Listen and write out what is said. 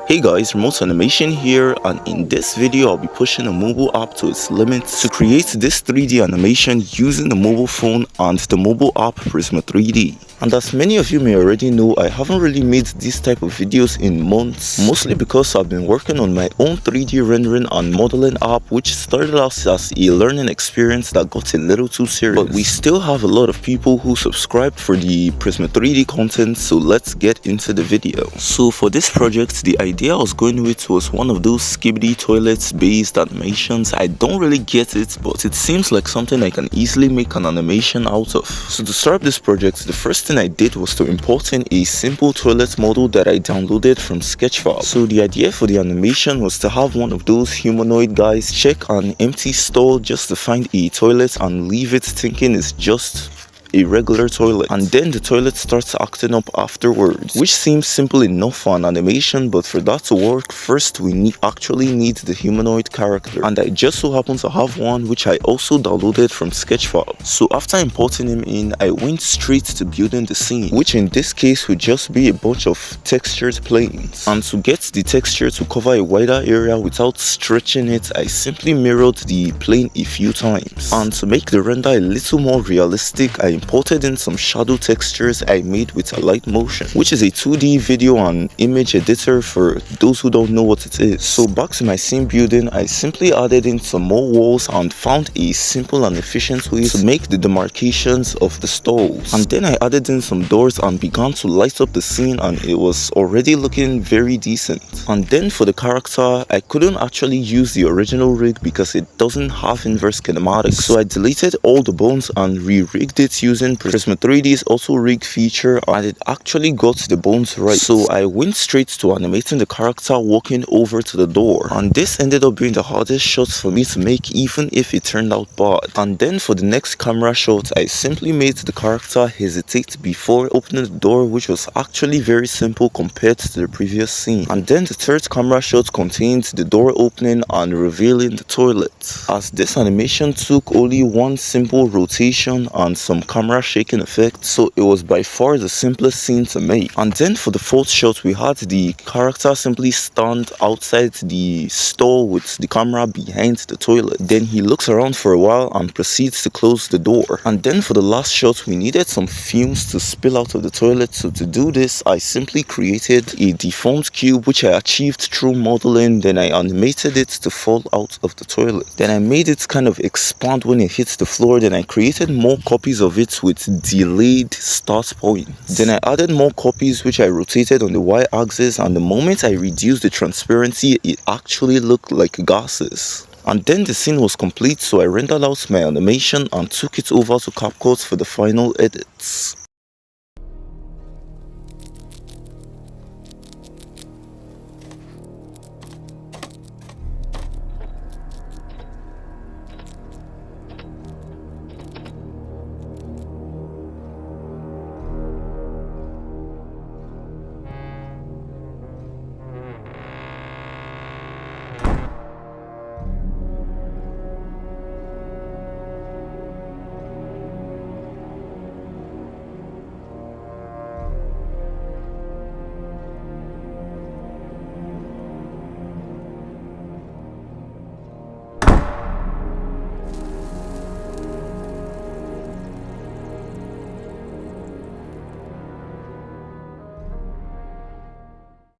Hey guys, Remote Animation here, and in this video I'll be pushing a mobile app to its limits to create this 3D animation using the mobile phone and the mobile app Prisma 3D. And as many of you may already know, I haven't really made these type of videos in months, mostly because I've been working on my own 3D rendering and modeling app, which started out as a learning experience that got a little too serious. But we still have a lot of people who subscribed for the Prisma 3D content, so let's get into the video. So for this project, the idea I was going with was one of those Skibidi toilets based animations. I don't really get it, but it seems like something I can easily make an animation out of. So to start this project, the first thing I did was to import in a simple toilet model that I downloaded from Sketchfab. So the idea for the animation was to have one of those humanoid guys check an empty stall just to find a toilet and leave it thinking it's just a regular toilet, and then the toilet starts acting up afterwards, which seems simple enough for an animation. But for that to work, first we actually need the humanoid character, and I just so happen to have one, which I also downloaded from Sketchfab. So after importing him in, I went straight to building the scene, which in this case would just be a bunch of textured planes. And to get the texture to cover a wider area without stretching it, I simply mirrored the plane a few times. And to make the render a little more realistic, I imported in some shadow textures I made with a light motion, which is a 2D video and image editor for those who don't know what it is. So back to my scene building, I simply added in some more walls and found a simple and efficient way to make the demarcations of the stalls. And then I added in some doors and began to light up the scene, and it was already looking very decent. And then for the character, I couldn't actually use the original rig because it doesn't have inverse kinematics, so I deleted all the bones and re-rigged it using Prisma 3D's auto rig feature, and it actually got the bones right. So I went straight to animating the character walking over to the door, and this ended up being the hardest shot for me to make, even if it turned out bad. And then for the next camera shot, I simply made the character hesitate before opening the door, which was actually very simple compared to the previous scene. And then the third camera shot contained the door opening and revealing the toilet, as this animation took only one simple rotation and some camera shaking effect, so it was by far the simplest scene to make. And then for the fourth shot, we had the character simply stand outside the stall with the camera behind the toilet. Then he looks around for a while and proceeds to close the door. And then for the last shot, we needed some fumes to spill out of the toilet, so to do this I simply created a deformed cube, which I achieved through modeling. Then I animated it to fall out of the toilet. Then I made it kind of expand when it hits the floor. Then I created more copies of it with delayed start point. Then I added more copies, which I rotated on the y-axis, and the moment I reduced the transparency, it actually looked like gases. And then the scene was complete, so I rendered out my animation and took it over to CapCut for the final edits.